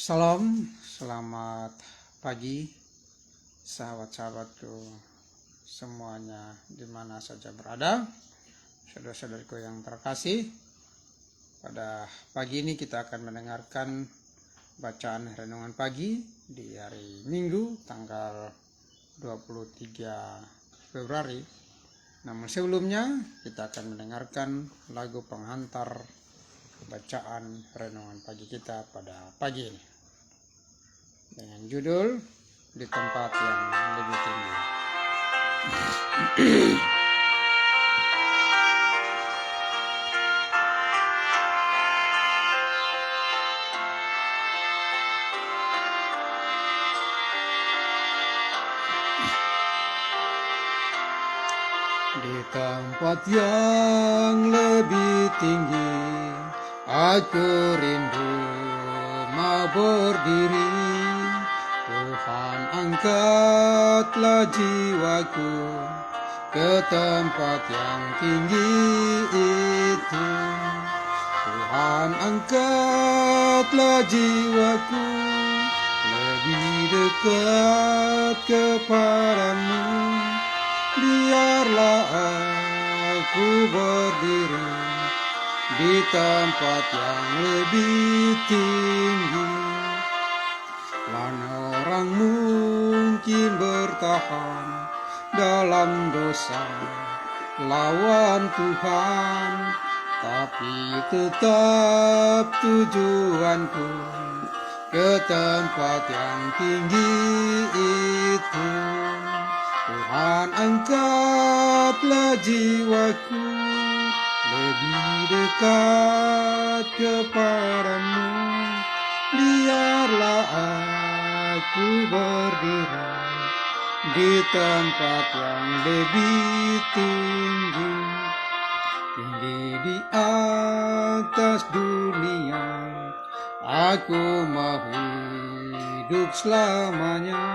Salam, selamat pagi sahabat-sahabatku semuanya dimana saja berada. Saudara-saudariku yang terkasih, pada pagi ini kita akan mendengarkan bacaan renungan pagi di hari Minggu tanggal 23 Februari. Namun sebelumnya kita akan mendengarkan lagu penghantar bacaan renungan pagi kita pada pagi ini dengan judul Di Tempat yang Lebih Tinggi. Di tempat yang lebih tinggi, aku rindu mau berdiri. Tuhan, angkatlah jiwaku ke tempat yang tinggi itu. Tuhan, angkatlah jiwaku lebih dekat kepadamu. Biarlah aku berdiri di tempat yang lebih tinggi. Lain orang mungkin bertahan dalam dosa lawan Tuhan, tapi tetap tujuanku ke tempat yang tinggi itu. Tuhan, angkatlah jiwaku lebih dekat kepadamu. Biarlah aku berdiri di tempat yang lebih tinggi. Tinggi di atas dunia, aku mau hidup selamanya,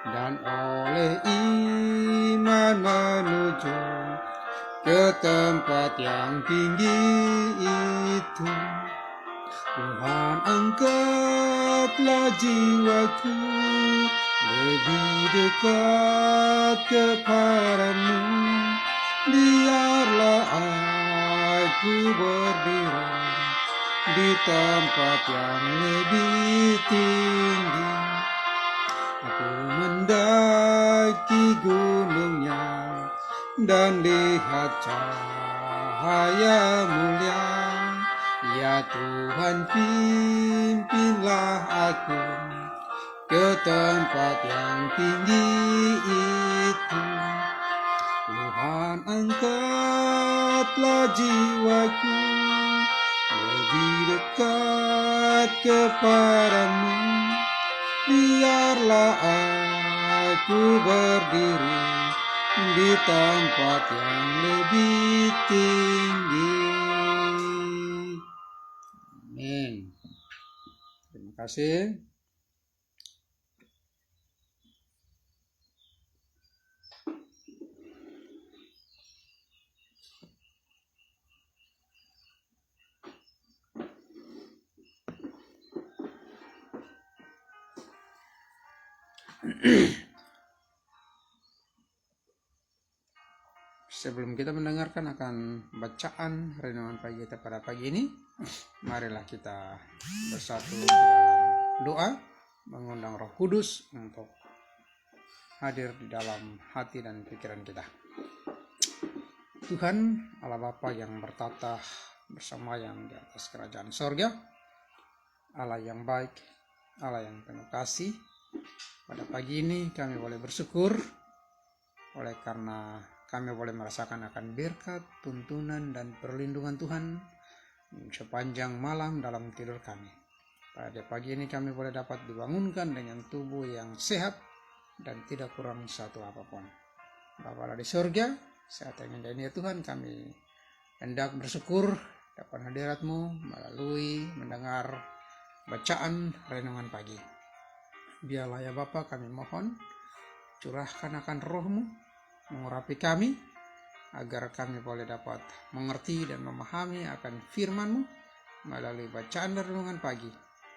dan oleh iman menuju ke tempat yang tinggi itu. Tuhan, angkatlah jiwaku lebih dekat kepadamu. Biarlah aku berdiri di tempat yang lebih tinggi. Aku mendaki gunungnya dan lihat cahaya mulia. Ya Tuhan, pimpinlah aku ke tempat yang tinggi itu. Tuhan, angkatlah jiwaku lebih dekat kepadamu. Biarlah aku berdiri di tempat yang lebih tinggi. Amin. Terima kasih. Sebelum kita mendengarkan akan bacaan renungan pagi kita pada pagi ini, marilah kita bersatu di dalam doa, mengundang Roh Kudus untuk hadir di dalam hati dan pikiran kita. Tuhan Allah Bapa yang bertata bersemayam di atas kerajaan sorga, Allah yang baik, Allah yang penuh kasih, pada pagi ini kami boleh bersyukur oleh karena kami boleh merasakan akan berkat, tuntunan, dan perlindungan Tuhan sepanjang malam dalam tidur kami. Pada pagi ini kami boleh dapat dibangunkan dengan tubuh yang sehat dan tidak kurang satu apapun. Bapa di surga, saat yang indah ini ya Tuhan, kami hendak bersyukur dapat hadirat-Mu melalui mendengar bacaan renungan pagi. Biarlah ya Bapa, kami mohon curahkan akan Roh-Mu, mengurapi kami, agar kami boleh dapat mengerti dan memahami akan firman-Mu melalui bacaan renungan pagi.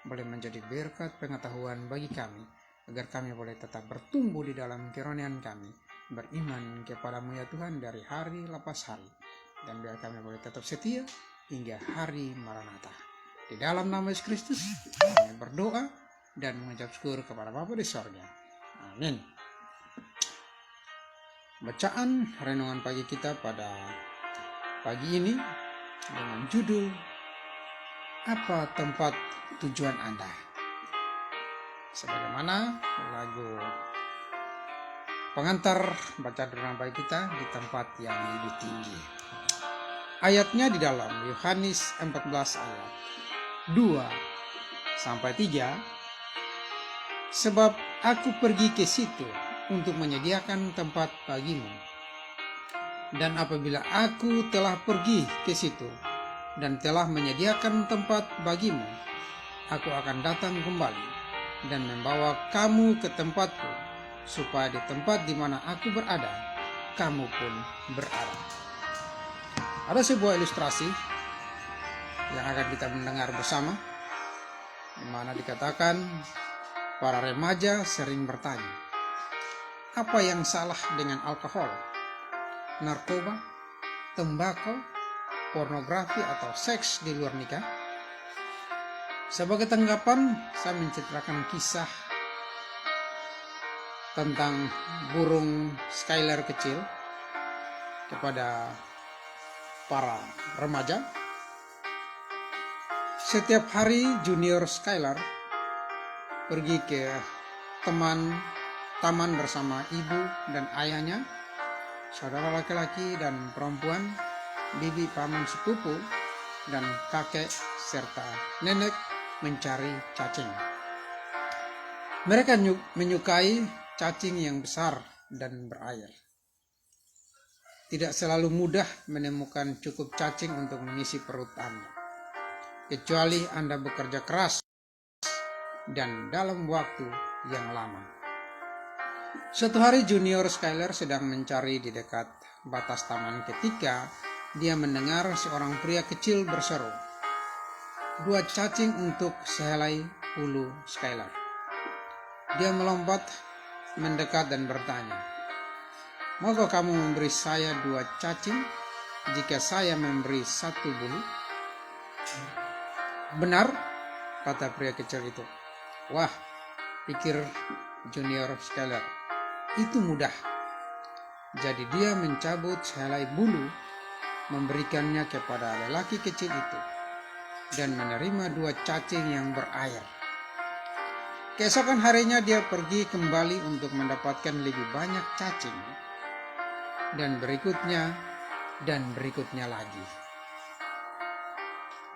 boleh menjadi berkat pengetahuan bagi kami, agar kami boleh tetap bertumbuh di dalam kerohanian kami, beriman kepadamu ya Tuhan dari hari lepas hari, dan biar kami boleh tetap setia hingga hari Maranatha. Di dalam nama Yesus Kristus kami berdoa dan mengucap syukur kepada Bapa di sorga. Amin. Bacaan renungan pagi kita pada pagi ini dengan judul Apa Tempat Tujuan Anda? Sebagaimana lagu pengantar bacaan renungan pagi kita, di tempat yang lebih tinggi. Ayatnya di dalam Yohanes 14 ayat 2-3. Sebab aku pergi ke situ untuk menyediakan tempat bagimu. Dan apabila aku telah pergi ke situ dan telah menyediakan tempat bagimu, aku akan datang kembali dan membawa kamu ke tempatku, supaya di tempat di mana aku berada, kamu pun berada. Ada sebuah ilustrasi yang akan kita mendengar bersama, di mana dikatakan para remaja sering bertanya, apa yang salah dengan alkohol, narkoba, tembakau, pornografi atau seks di luar nikah? Sebagai tanggapan, saya menceritakan kisah tentang burung Skylar kecil kepada para remaja. Setiap hari junior Skylar pergi ke taman bersama ibu dan ayahnya, saudara laki-laki dan perempuan, bibi, paman, sepupu, dan kakek serta nenek mencari cacing. Mereka menyukai cacing yang besar dan berair. Tidak selalu mudah menemukan cukup cacing untuk mengisi perut Anda, kecuali Anda bekerja keras dan dalam waktu yang lama. Suatu hari junior Skylar sedang mencari di dekat batas taman ketika dia mendengar seorang pria kecil berseru, 2 cacing untuk sehelai bulu Skylar. Dia melompat mendekat dan bertanya, maukah kamu memberi saya 2 cacing jika saya memberi 1 bulu? Benar, kata pria kecil itu. Wah, pikir junior Skylar, itu mudah. Jadi dia mencabut sehelai bulu, memberikannya kepada lelaki kecil itu, dan menerima 2 cacing yang berair. Keesokan harinya dia pergi kembali untuk mendapatkan lebih banyak cacing, dan berikutnya lagi,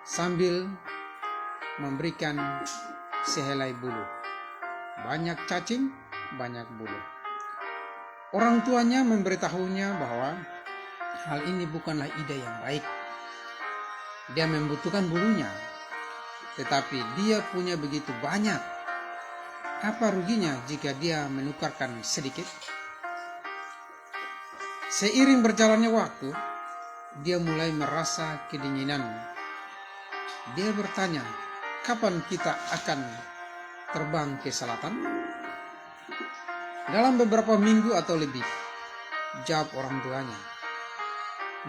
sambil memberikan sehelai bulu. Banyak cacing, banyak bulu. Orang tuanya memberitahunya bahwa hal ini bukanlah ide yang baik. Dia membutuhkan bulunya, tetapi dia punya begitu banyak. Apa ruginya jika dia menukarkan sedikit? Seiring berjalannya waktu, dia mulai merasa kedinginan. Dia bertanya, kapan kita akan terbang ke selatan? Dalam beberapa minggu atau lebih, jawab orang tuanya.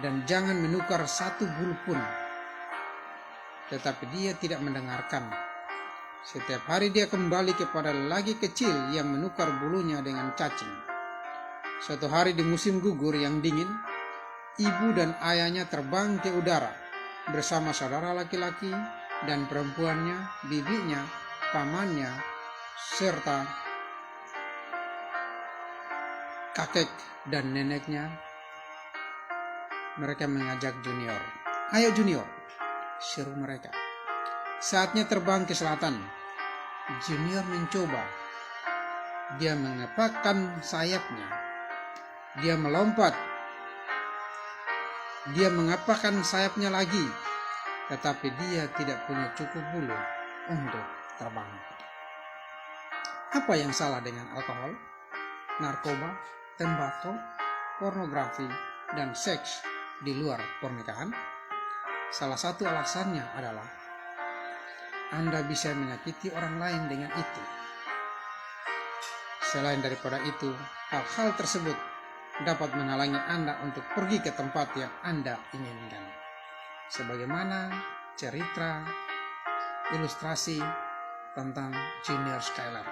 Dan jangan menukar 1 bulu pun. Tetapi dia tidak mendengarkan. Setiap hari dia kembali kepada lelaki kecil yang menukar bulunya dengan cacing. Suatu hari di musim gugur yang dingin, ibu dan ayahnya terbang ke udara bersama saudara laki-laki dan perempuannya, bibinya, pamannya, serta kakek dan neneknya. Mereka mengajak junior, ayo junior, seru mereka. Saatnya terbang ke selatan. Junior mencoba. Dia mengepakkan sayapnya. Dia melompat. Dia mengepakkan sayapnya lagi. Tetapi dia tidak punya cukup bulu untuk terbang. Apa yang salah dengan alkohol, narkoba, tembakau, pornografi, dan seks di luar pernikahan? Salah satu alasannya adalah Anda bisa menyakiti orang lain dengan itu. Selain daripada itu, hal-hal tersebut dapat menghalangi Anda untuk pergi ke tempat yang Anda inginkan. Sebagaimana cerita ilustrasi tentang Junior Skylar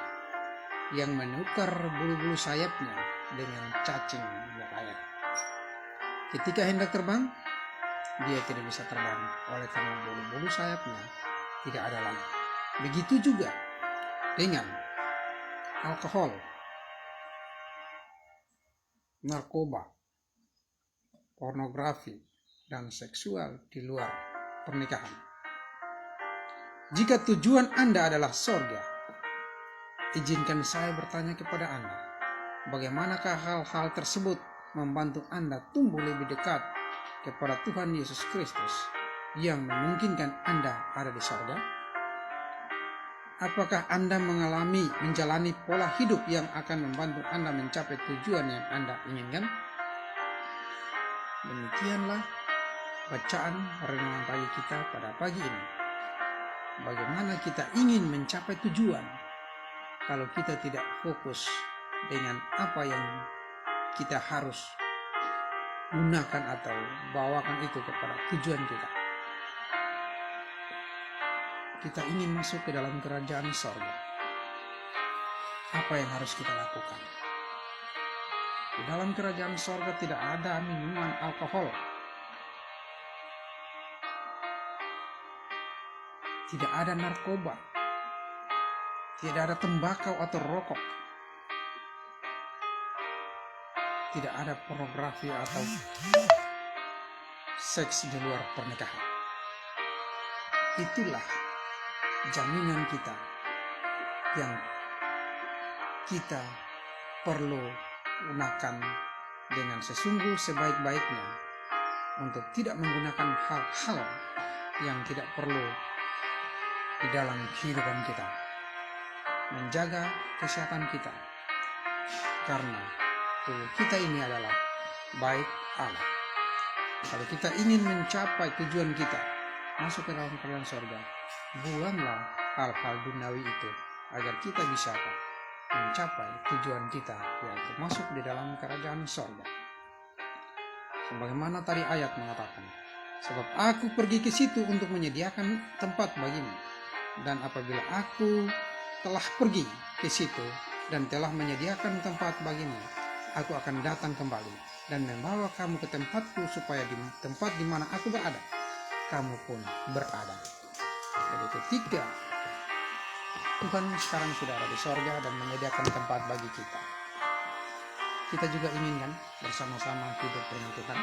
yang menukar bulu-bulu sayapnya dengan cacing buaya. Ketika hendak terbang, dia tidak bisa terbang oleh karena bulu-bulu sayapnya tidak ada lagi. Begitu juga dengan alkohol, narkoba, pornografi, dan seksual di luar pernikahan. Jika tujuan Anda adalah surga, izinkan saya bertanya kepada Anda, bagaimanakah hal-hal tersebut membantu Anda tumbuh lebih dekat kepada Tuhan Yesus Kristus yang memungkinkan Anda ada di surga? Apakah Anda menjalani pola hidup yang akan membantu Anda mencapai tujuan yang Anda inginkan? Demikianlah bacaan renungan pagi kita pada pagi ini. Bagaimana kita ingin mencapai tujuan kalau kita tidak fokus dengan apa yang kita harus gunakan atau bawakan itu kepada tujuan kita. Kita ingin masuk ke dalam kerajaan sorga. Apa yang harus kita lakukan? Di dalam kerajaan sorga tidak ada minuman alkohol. Tidak ada narkoba. Tidak ada tembakau atau rokok. Tidak ada pornografi atau seks di luar pernikahan. Itulah jaminan kita yang kita perlu gunakan dengan sesungguh sebaik-baiknya untuk tidak menggunakan hal-hal yang tidak perlu di dalam kehidupan kita. Menjaga kesehatan kita, karena tubuh kita ini adalah bait Allah. Kalau kita ingin mencapai tujuan kita, masuk ke dalam kerajaan surga, buanglah hal-hal duniawi itu agar kita bisa mencapai tujuan kita, yaitu masuk di dalam kerajaan surga. Sebagaimana tadi ayat mengatakan, sebab aku pergi ke situ untuk menyediakan tempat bagimu, dan apabila aku telah pergi ke situ dan telah menyediakan tempat bagimu, aku akan datang kembali dan membawa kamu ke tempatku, supaya di tempat di mana aku berada, kamu pun berada. Jadi ketika Tuhan sekarang sudah ada di sorga dan menyediakan tempat bagi kita, kita juga inginkan bersama-sama hidup dengan Tuhan.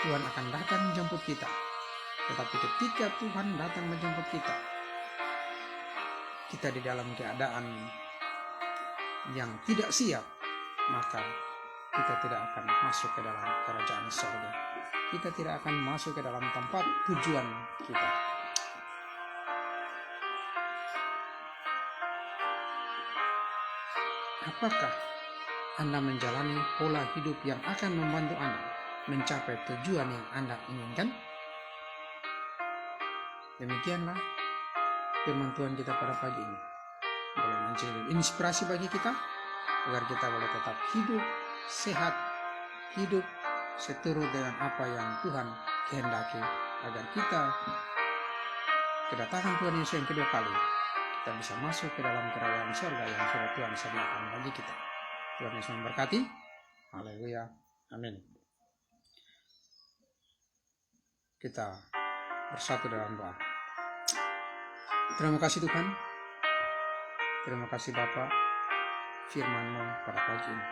Tuhan akan datang menjemput kita. Tetapi ketika Tuhan datang menjemput kita, kita di dalam keadaan yang tidak siap, maka kita tidak akan masuk ke dalam kerajaan surga. Kita tidak akan masuk ke dalam tempat tujuan kita. Apakah Anda menjalani pola hidup yang akan membantu Anda mencapai tujuan yang Anda inginkan? Demikianlah firman Tuhan kita pada pagi ini. Boleh menjadi inspirasi bagi kita, agar kita boleh tetap hidup sehat, hidup seturut dengan apa yang Tuhan kehendaki, agar kita kedatangan Tuhan Yesus yang kedua kali, kita bisa masuk ke dalam kerajaan surga yang sudah Tuhan sediakan bagi kita. Tuhan Yesus memberkati. Haleluya. Amin. Kita bersatu dalam doa. Terima kasih Tuhan. Terima kasih Bapa, firman-Mu pada pagi ini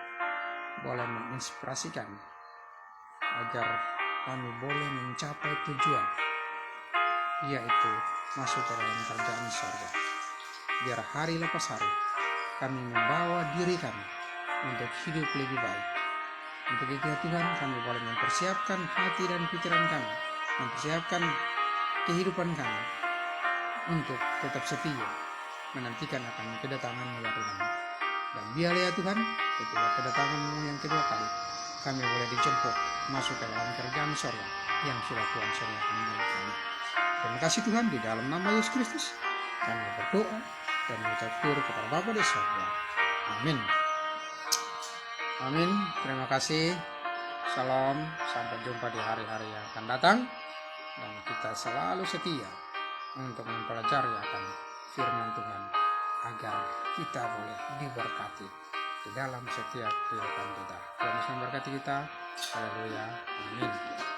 boleh menginspirasikan agar kami boleh mencapai tujuan, yaitu masuk ke dalam kerajaan surga. Biar hari lepas hari kami membawa diri kami untuk hidup lebih baik. Untuk itu ya Tuhan, kami boleh mempersiapkan hati dan pikiran kami, mempersiapkan kehidupan kami untuk tetap setia menantikan akan kedatangan-Mu ya Tuhan. Dan biar ya Tuhan, ketika kedatangan-Mu yang kedua kali, kami boleh dijemput masuk ke dalam kerajaan surga yang sudah Tuhan sediakan bagi kami. Terima kasih Tuhan, di dalam nama Yesus Kristus Kami berdoa dan mengucap syukur kepada Bapa di surga. Amin. Amin. Terima kasih. Salam. Sampai jumpa di hari-hari yang akan datang. Dan kita selalu setia untuk mempelajari akan firman Tuhan, agar kita boleh diberkati di dalam setiap kehidupan kita. Tuhan Yesus memberkati kita. Haleluya. Amin.